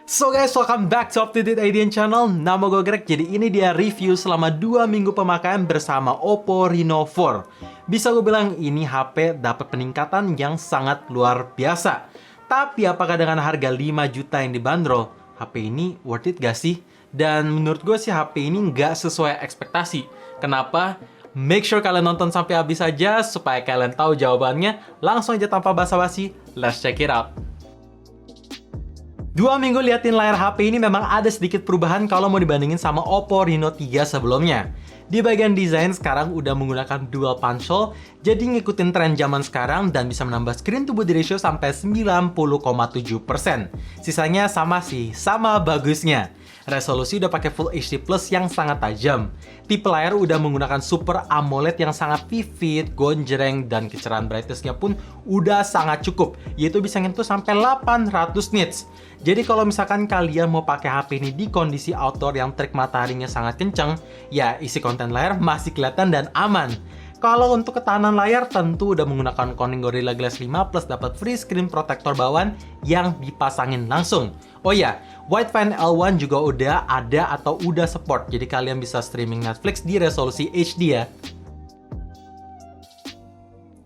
So guys, welcome back to Up-to-Date IDN Channel. Nama gue Greg, jadi ini dia review selama 2 minggu pemakaian bersama Oppo Reno 4. Bisa gue bilang ini HP dapat peningkatan yang sangat luar biasa. Tapi apakah dengan harga 5 juta yang dibanderol, HP ini worth it gak sih? Dan menurut gue sih HP ini nggak sesuai ekspektasi. Kenapa? Make sure kalian nonton sampai habis aja supaya kalian tahu jawabannya. Langsung aja tanpa basa-basi, let's check it out. 2 minggu liatin layar HP ini memang ada sedikit perubahan kalau mau dibandingin sama Oppo Reno 3 sebelumnya. Di bagian desain sekarang udah menggunakan dual punch hole, jadi ngikutin tren zaman sekarang dan bisa menambah screen to body ratio sampai 90,7%. Sisanya sama sih, sama bagusnya. Resolusi udah pakai Full HD Plus yang sangat tajam. Tipe layar udah menggunakan Super AMOLED yang sangat vivid, gonjreng, dan kecerahan brightness-nya pun udah sangat cukup, yaitu bisa nyentuh sampai 800 nits. Jadi kalau misalkan kalian mau pakai HP ini di kondisi outdoor yang terik mataharinya sangat kencang, ya isi konten layar masih kelihatan dan aman. Kalau untuk ketahanan layar tentu udah menggunakan Corning Gorilla Glass 5 plus dapat free screen protector bawaan yang dipasangin langsung. Oh ya, Widevine L1 juga udah ada atau udah support, jadi kalian bisa streaming Netflix di resolusi HD ya.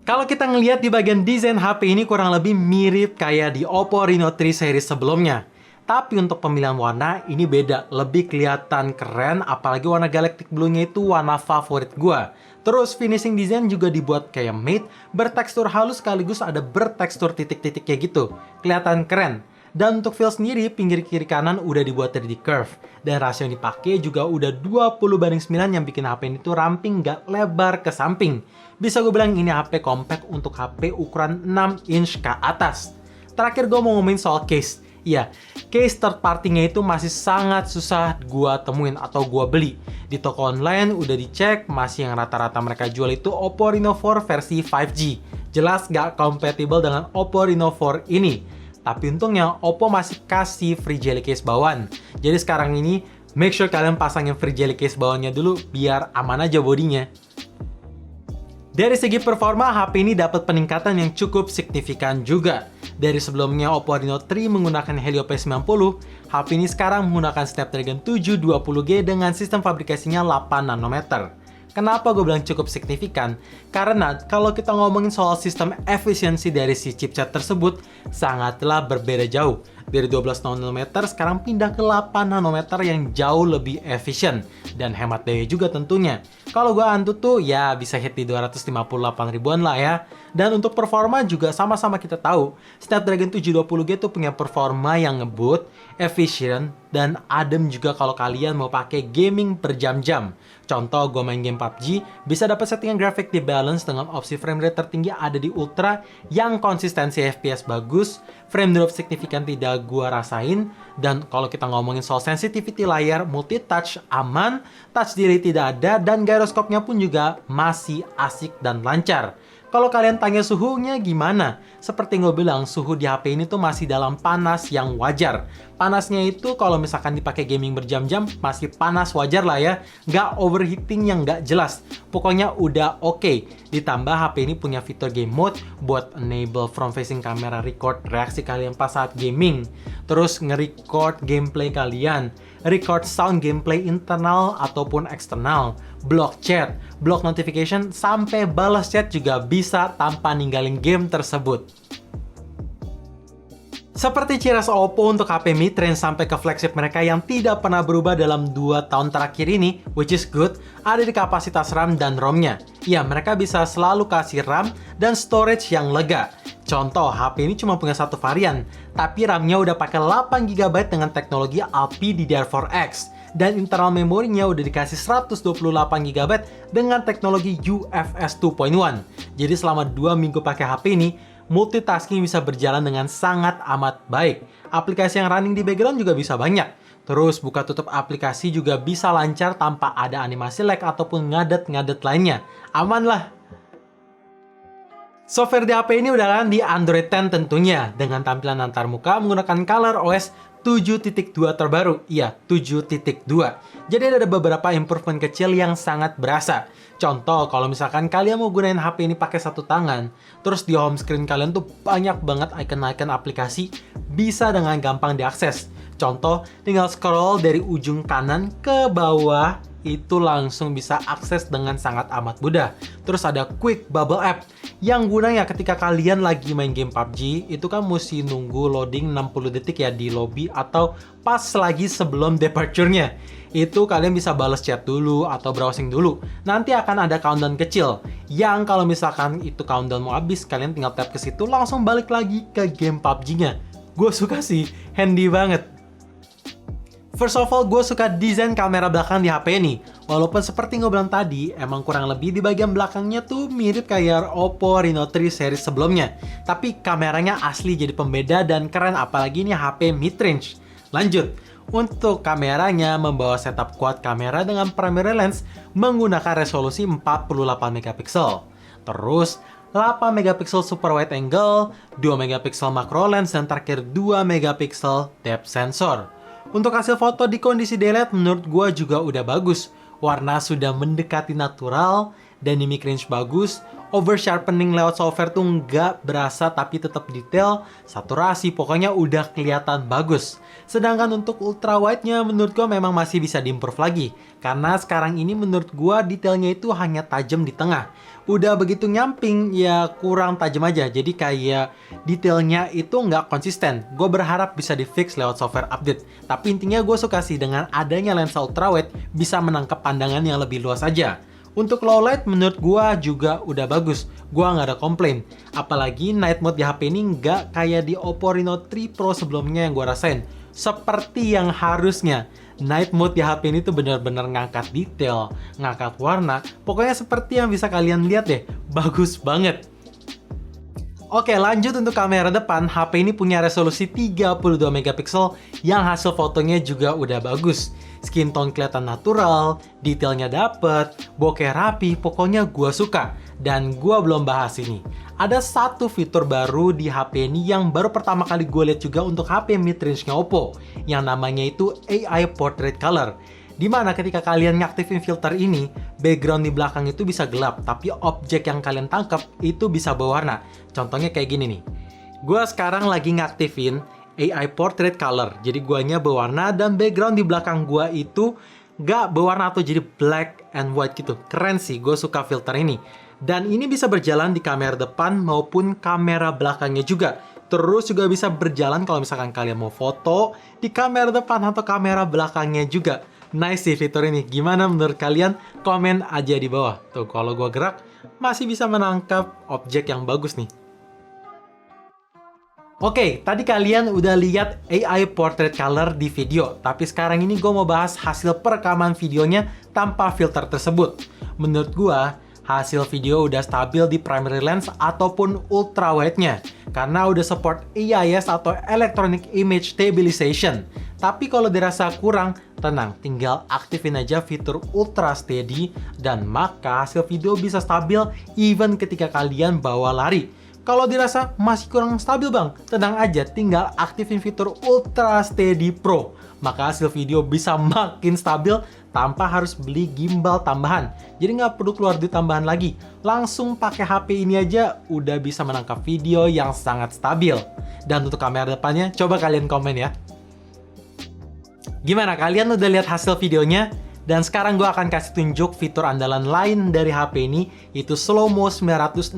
Kalau kita ngelihat di bagian desain HP ini kurang lebih mirip kayak di Oppo Reno 3 series sebelumnya. Tapi untuk pemilihan warna ini beda, lebih kelihatan keren, apalagi warna Galactic Blue-nya itu warna favorit gua. Terus finishing design juga dibuat kayak matte, bertekstur halus sekaligus ada bertekstur titik-titik kayak gitu. Kelihatan keren. Dan untuk feel sendiri, pinggir kiri kanan udah dibuat 3D curve. Dan rasio yang dipakai juga udah 20:9 yang bikin HP ini tuh ramping gak lebar ke samping. Bisa gue bilang ini HP compact untuk HP ukuran 6 inch ke atas. Terakhir gue mau ngomongin soal case. Iya, case third party-nya itu masih sangat susah gue temuin atau gue beli. Di toko online udah dicek, masih yang rata-rata mereka jual itu Oppo Reno 4 versi 5G. Jelas gak kompatibel dengan Oppo Reno 4 ini. Tapi untungnya Oppo masih kasih free jelly case bawaan. Jadi sekarang ini make sure kalian pasangin free jelly case bawahnya dulu biar aman aja bodinya. Dari segi performa, HP ini dapat peningkatan yang cukup signifikan juga. Dari sebelumnya Oppo Reno 3 menggunakan Helio P90, HP ini sekarang menggunakan Snapdragon 720G dengan sistem fabrikasinya 8 nanometer. Kenapa gue bilang cukup signifikan? Karena kalau kita ngomongin soal sistem efisiensi dari si chipset tersebut, sangatlah berbeda jauh. Dari 12 nanometer sekarang pindah ke 8 nanometer yang jauh lebih efisien. Dan hemat daya juga tentunya. Kalau gue Antutu ya bisa hit di 258 ribuan lah ya. Dan untuk performa juga sama-sama kita tahu, Snapdragon 720G itu punya performa yang ngebut, efisien, dan adem juga kalau kalian mau pakai gaming berjam-jam. Contoh, gue main game PUBG, bisa dapat settingan grafik di balance dengan opsi frame rate tertinggi ada di Ultra yang konsistensi FPS bagus, frame drop signifikan tidak gue rasain, dan kalau kita ngomongin soal sensitivity layar, multi-touch aman, touch delay tidak ada, dan gyroskopnya pun juga masih asik dan lancar. Kalau kalian tanya suhunya gimana? Seperti gue bilang, suhu di HP ini tuh masih dalam panas yang wajar. Panasnya itu kalau misalkan dipakai gaming berjam-jam, masih panas wajar lah ya. Nggak overheating yang nggak jelas. Pokoknya udah oke. Ditambah HP ini punya fitur game mode buat enable front facing camera record reaksi kalian pas saat gaming. Terus nge-record gameplay kalian. Record sound gameplay internal ataupun eksternal. Block chat, block notification, sampai balas chat juga bisa tanpa ninggalin game tersebut. Seperti ciri khas Oppo untuk HP mid-range sampai ke flagship mereka yang tidak pernah berubah dalam 2 tahun terakhir ini, which is good, ada di kapasitas RAM dan ROM-nya. Ya, mereka bisa selalu kasih RAM dan storage yang lega. Contoh, HP ini cuma punya satu varian, tapi RAM-nya udah pakai 8GB dengan teknologi LPDDR4X. Dan internal memorinya udah dikasih 128GB dengan teknologi UFS 2.1. Jadi selama 2 minggu pakai HP ini, multitasking bisa berjalan dengan sangat amat baik. Aplikasi yang running di background juga bisa banyak. Terus buka tutup aplikasi juga bisa lancar tanpa ada animasi lag ataupun ngadet-ngadet lainnya. Aman lah. Software di HP ini udah di Android 10 tentunya, dengan tampilan antarmuka menggunakan ColorOS 7.2 terbaru. Iya, 7.2. Jadi ada beberapa improvement kecil yang sangat berasa. Contoh, kalau misalkan kalian mau gunain HP ini pakai satu tangan, terus di home screen kalian tuh banyak banget icon-icon aplikasi bisa dengan gampang diakses. Contoh, tinggal scroll dari ujung kanan ke bawah, itu langsung bisa akses dengan sangat amat mudah. Terus ada Quick Bubble App, yang gunanya ketika kalian lagi main game PUBG, itu kan mesti nunggu loading 60 detik ya di lobby atau pas lagi sebelum departure-nya. Itu kalian bisa balas chat dulu atau browsing dulu. Nanti akan ada countdown kecil, yang kalau misalkan itu countdown mau habis, kalian tinggal tap ke situ, langsung balik lagi ke game PUBG-nya. Gue suka sih, handy banget. First of all, gue suka desain kamera belakang di HP ini. Walaupun seperti gue bilang tadi, emang kurang lebih di bagian belakangnya tuh mirip kayak Oppo Reno 3 series sebelumnya. Tapi kameranya asli jadi pembeda dan keren, apalagi ini HP mid-range. Lanjut, untuk kameranya membawa setup quad kamera dengan primary lens menggunakan resolusi 48 megapiksel. Terus, 8 megapiksel super wide angle, 2 megapiksel macro lens, dan terakhir 2 megapiksel depth sensor. Untuk hasil foto di kondisi daylight menurut gua juga udah bagus. Warna sudah mendekati natural, dynamic range bagus, over sharpening lewat software tuh nggak berasa tapi tetap detail, saturasi pokoknya udah kelihatan bagus. Sedangkan untuk ultra wide-nya menurut gua memang masih bisa diimprove lagi. Karena sekarang ini menurut gua detailnya itu hanya tajam di tengah. Udah begitu nyamping ya kurang tajam aja, jadi kayak detailnya itu nggak konsisten. Gue berharap bisa di fix lewat software update. Tapi intinya gue suka sih dengan adanya lensa ultrawide bisa menangkap pandangan yang lebih luas aja. Untuk low light menurut gue juga udah bagus, gue nggak ada komplain. Apalagi night mode di HP ini nggak kayak di Oppo Reno 3 Pro sebelumnya yang gue rasain. Seperti yang harusnya. Night mode di HP ini tuh bener-bener ngangkat detail, ngangkat warna. Pokoknya seperti yang bisa kalian lihat deh, bagus banget. Oke, lanjut untuk kamera depan. HP ini punya resolusi 32 megapiksel yang hasil fotonya juga udah bagus. Skin tone kelihatan natural, detailnya dapet, bokeh rapi, pokoknya gua suka. Dan gua belum bahas ini. Ada satu fitur baru di HP ini yang baru pertama kali gue lihat juga untuk HP mid-range-nya Oppo, yang namanya itu AI Portrait Color. Dimana ketika kalian ngaktifin filter ini, background di belakang itu bisa gelap, tapi objek yang kalian tangkap itu bisa berwarna. Contohnya kayak gini nih. Gue sekarang lagi ngaktifin AI Portrait Color, jadi guanya berwarna dan background di belakang gua itu nggak berwarna atau jadi black and white gitu. Keren sih, gue suka filter ini. Dan ini bisa berjalan di kamera depan maupun kamera belakangnya juga. Terus juga bisa berjalan kalau misalkan kalian mau foto di kamera depan atau kamera belakangnya juga. Nice sih fitur ini. Gimana menurut kalian? Komen aja di bawah. Tuh, kalau gue gerak, masih bisa menangkap objek yang bagus nih. Oke, tadi kalian udah lihat AI Portrait Color di video. Tapi sekarang ini gue mau bahas hasil perekaman videonya tanpa filter tersebut. Menurut gue, hasil video udah stabil di primary lens ataupun ultra wide-nya karena udah support EIS atau Electronic Image Stabilization. Tapi kalau dirasa kurang, tenang, tinggal aktifin aja fitur Ultra Steady dan maka hasil video bisa stabil even ketika kalian bawa lari. Kalau dirasa masih kurang stabil bang, tenang aja, tinggal aktifin fitur Ultra Steady Pro. Maka hasil video bisa makin stabil tanpa harus beli gimbal tambahan. Jadi nggak perlu keluar duit tambahan lagi. Langsung pakai HP ini aja udah bisa menangkap video yang sangat stabil. Dan untuk kamera depannya, coba kalian komen ya. Gimana, kalian udah lihat hasil videonya? Dan sekarang gue akan kasih tunjuk fitur andalan lain dari HP ini, yaitu Slow Mo 960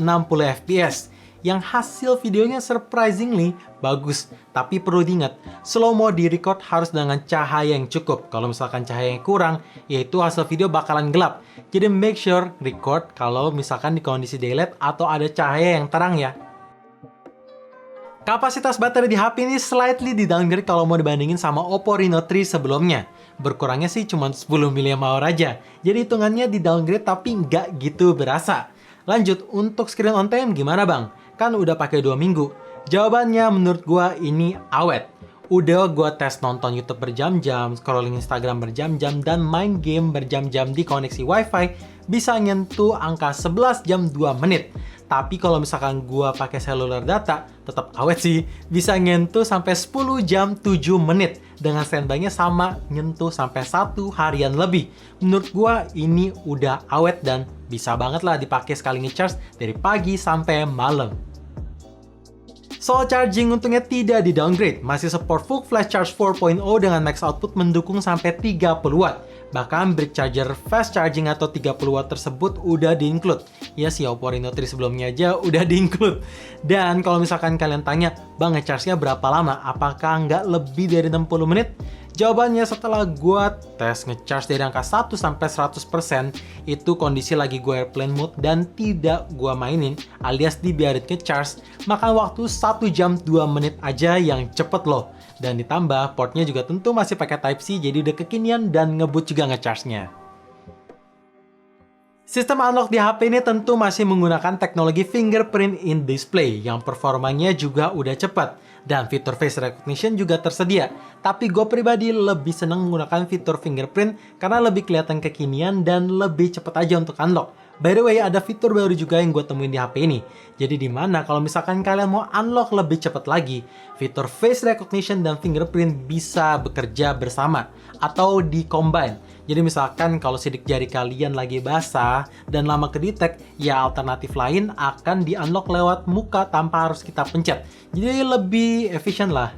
fps. Yang hasil videonya surprisingly bagus. Tapi perlu diingat, slow mo di record harus dengan cahaya yang cukup. Kalau misalkan cahaya yang kurang, yaitu hasil video bakalan gelap. Jadi make sure record kalau misalkan di kondisi daylight atau ada cahaya yang terang ya. Kapasitas baterai di HP ini slightly di downgrade kalau mau dibandingin sama Oppo Reno 3 sebelumnya. Berkurangnya sih cuma 10 mAh aja. Jadi hitungannya di downgrade tapi nggak gitu berasa. Lanjut, untuk screen on time gimana bang? Kan udah pakai 2 minggu. Jawabannya menurut gua ini awet. Udah gua tes nonton YouTube berjam-jam, scrolling Instagram berjam-jam, dan main game berjam-jam di koneksi Wi-Fi, bisa nyentuh angka 11 jam 2 menit. Tapi kalau misalkan gua pakai cellular data, tetap awet sih. Bisa nyentuh sampai 10 jam 7 menit. Dengan standby-nya sama nyentuh sampai 1 harian lebih. Menurut gua ini udah awet dan bisa banget lah dipakai sekali nge-charge dari pagi sampai malam. Soal charging untungnya tidak di downgrade, masih support full flash charge 4.0 dengan max output mendukung sampai 30 watt. Bahkan brick charger fast charging atau 30 watt tersebut udah di-include. Ya si Oppo Reno 3 sebelumnya aja udah di-include. Dan kalau misalkan kalian tanya, bang nge-charge-nya berapa lama? Apakah nggak lebih dari 60 menit? Jawabannya setelah gue tes nge-charge dari angka 1 sampai 100%, itu kondisi lagi gue airplane mode dan tidak gue mainin, alias dibiarin nge-charge, makan waktu 1 jam 2 menit aja yang cepet loh. Dan ditambah, portnya juga tentu masih pakai Type-C, jadi udah kekinian dan ngebut juga nge-charge-nya. Sistem unlock di HP ini tentu masih menggunakan teknologi fingerprint in display yang performanya juga udah cepat. Dan fitur face recognition juga tersedia. Tapi gue pribadi lebih senang menggunakan fitur fingerprint karena lebih kelihatan kekinian dan lebih cepat aja untuk unlock. By the way, ada fitur baru juga yang gue temuin di HP ini. Jadi dimana kalau misalkan kalian mau unlock lebih cepat lagi, fitur face recognition dan fingerprint bisa bekerja bersama atau di-combine. Jadi misalkan kalau sidik jari kalian lagi basah dan lama kedetek, ya alternatif lain akan di-unlock lewat muka tanpa harus kita pencet. Jadi lebih efisien lah.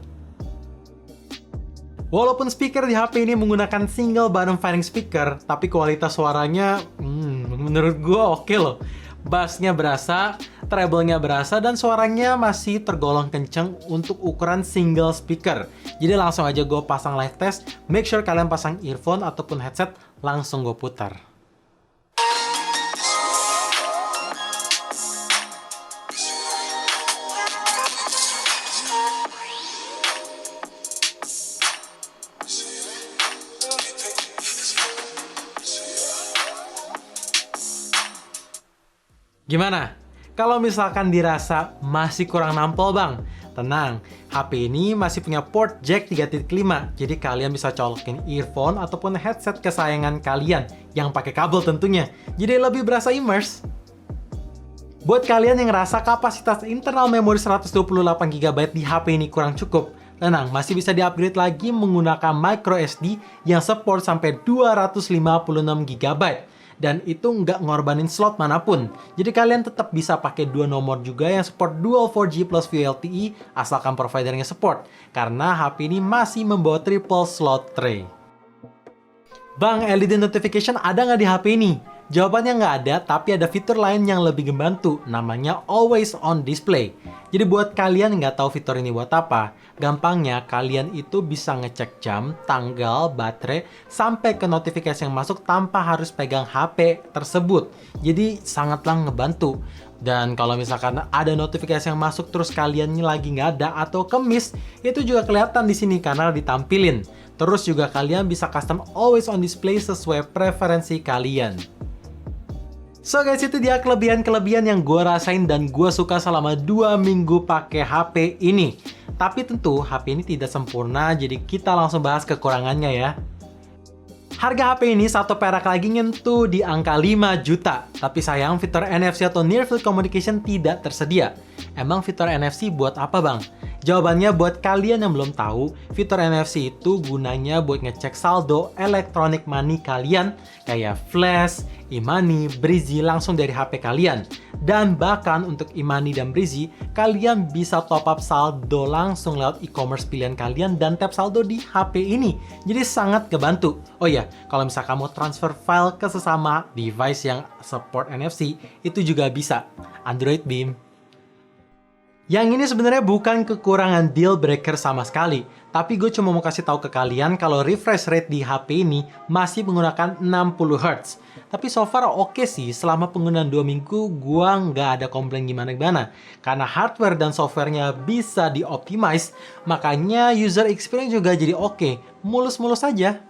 Walaupun speaker di HP ini menggunakan single bottom firing speaker, tapi kualitas suaranya menurut gue oke loh. Bassnya berasa, treble-nya berasa, dan suaranya masih tergolong kenceng untuk ukuran single speaker. Jadi langsung aja gue pasang live test, make sure kalian pasang earphone ataupun headset, langsung gue putar. Gimana? Kalau misalkan dirasa masih kurang nampol bang, tenang, HP ini masih punya port jack 3.5, jadi kalian bisa colokin earphone ataupun headset kesayangan kalian yang pakai kabel tentunya, jadi lebih berasa immerse. Buat kalian yang ngerasa kapasitas internal memori 128GB di HP ini kurang cukup, tenang, masih bisa di-upgrade lagi menggunakan microSD yang support sampai 256GB. Dan itu nggak ngorbanin slot manapun. Jadi kalian tetap bisa pakai dua nomor juga yang support dual 4G plus VLTE asalkan providernya support. Karena HP ini masih membawa triple slot tray. Bang, LED notification ada nggak di HP ini? Jawabannya nggak ada, tapi ada fitur lain yang lebih membantu, namanya Always On Display. Jadi buat kalian yang nggak tahu fitur ini buat apa, gampangnya kalian itu bisa ngecek jam, tanggal, baterai, sampai ke notifikasi yang masuk tanpa harus pegang HP tersebut. Jadi sangatlah ngebantu. Dan kalau misalkan ada notifikasi yang masuk terus kalian lagi nggak ada atau kemis, itu juga kelihatan di sini karena ditampilin. Terus juga kalian bisa custom Always On Display sesuai preferensi kalian. So guys, itu dia kelebihan-kelebihan yang gue rasain dan gue suka selama 2 minggu pakai HP ini. Tapi tentu HP ini tidak sempurna, jadi kita langsung bahas kekurangannya ya. Harga HP ini 1 perak lagi nyentuh di angka 5 juta. Tapi sayang fitur NFC atau Near Field Communication tidak tersedia. Emang fitur NFC buat apa bang? Jawabannya buat kalian yang belum tahu, fitur NFC itu gunanya buat ngecek saldo elektronik money kalian kayak Flash, e-money, Breezy langsung dari HP kalian. Dan bahkan untuk e-money dan Breezy, kalian bisa top up saldo langsung lewat e-commerce pilihan kalian dan tap saldo di HP ini. Jadi sangat kebantu. Oh iya, kalau misalkan mau transfer file ke sesama device yang support NFC, itu juga bisa. Android Beam. Yang ini sebenarnya bukan kekurangan deal breaker sama sekali, tapi gue cuma mau kasih tahu ke kalian kalau refresh rate di HP ini masih menggunakan 60Hz. Tapi so far oke sih, selama penggunaan 2 minggu gue nggak ada komplain gimana-gimana. Karena hardware dan softwarenya bisa di-optimize, makanya user experience juga jadi oke, mulus-mulus aja.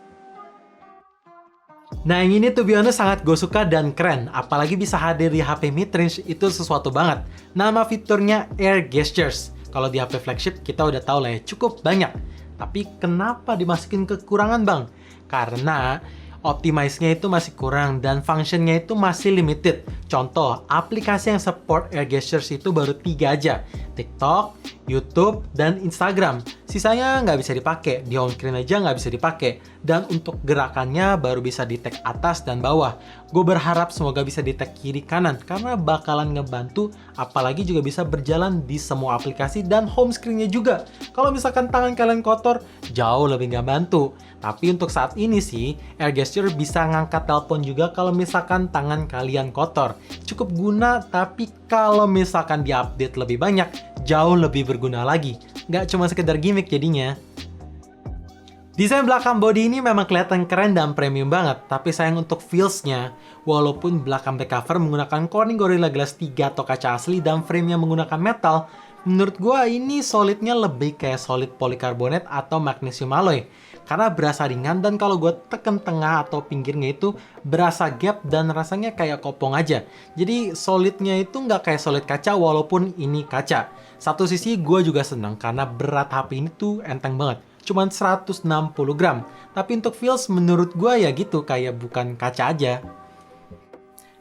Nah yang ini to be honest sangat gue suka dan keren, apalagi bisa hadir di HP mid-range itu sesuatu banget. Nama fiturnya Air Gestures. Kalau di HP flagship kita udah tahu lah ya, cukup banyak. Tapi kenapa dimasukin kekurangan bang? Karena optimize-nya itu masih kurang dan function-nya itu masih limited. Contoh, aplikasi yang support Air Gestures itu baru 3 aja. TikTok, YouTube, dan Instagram. Sisanya nggak bisa dipakai, di home screen aja nggak bisa dipakai. Dan untuk gerakannya baru bisa detect atas dan bawah. Gue berharap semoga bisa detect kiri kanan, karena bakalan ngebantu, apalagi juga bisa berjalan di semua aplikasi dan home screen-nya juga. Kalau misalkan tangan kalian kotor, jauh lebih nggak bantu. Tapi untuk saat ini sih, Air Gesture bisa ngangkat telepon juga kalau misalkan tangan kalian kotor. Cukup guna, tapi kalau misalkan diupdate lebih banyak, jauh lebih berguna lagi. Nggak cuma sekedar gimmick jadinya. Desain belakang bodi ini memang kelihatan keren dan premium banget, tapi sayang untuk feels-nya. Walaupun belakang back cover menggunakan Corning Gorilla Glass 3 atau kaca asli dan frame-nya menggunakan metal, menurut gua ini solidnya lebih kayak solid polikarbonat atau magnesium alloy. Karena berasa ringan dan kalau gue tekan tengah atau pinggirnya itu berasa gap dan rasanya kayak kopong aja. Jadi solidnya itu nggak kayak solid kaca walaupun ini kaca. Satu sisi gue juga senang karena berat HP ini tuh enteng banget. Cuman 160 gram. Tapi untuk feels menurut gue ya gitu kayak bukan kaca aja.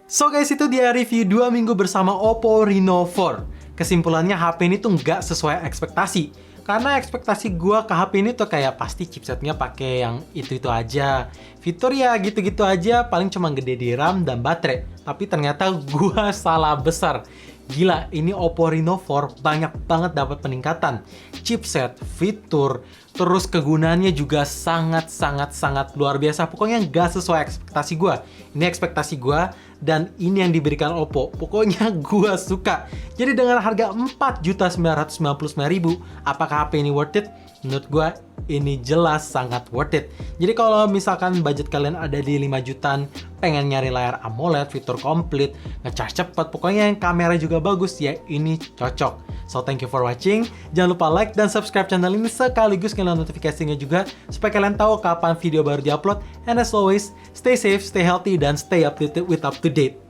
So guys, itu dia review 2 minggu bersama Oppo Reno 4. Kesimpulannya HP ini tuh nggak sesuai ekspektasi. Karena ekspektasi gue ke HP ini tuh kayak pasti chipsetnya pakai yang itu-itu aja. Fitur ya gitu-gitu aja, paling cuma gede di RAM dan baterai. Tapi ternyata gue salah besar. Gila, ini Oppo Reno 4 banyak banget dapat peningkatan. Chipset, fitur, terus kegunaannya juga sangat luar biasa. Pokoknya nggak sesuai ekspektasi gue. Ini ekspektasi gue dan ini yang diberikan Oppo. Pokoknya gue suka. Jadi dengan harga 4.999.000, apakah HP ini worth it? Menurut gue ini jelas sangat worth it. Jadi kalau misalkan budget kalian ada di 5 jutaan, pengen nyari layar AMOLED, fitur komplit, ngecas cepet, pokoknya yang kamera juga bagus, ya ini cocok. So thank you for watching. Jangan lupa like dan subscribe channel ini sekaligus nyalain notifikasinya juga supaya kalian tahu kapan video baru diupload. And as always, stay safe, stay healthy, dan stay updated with up to date.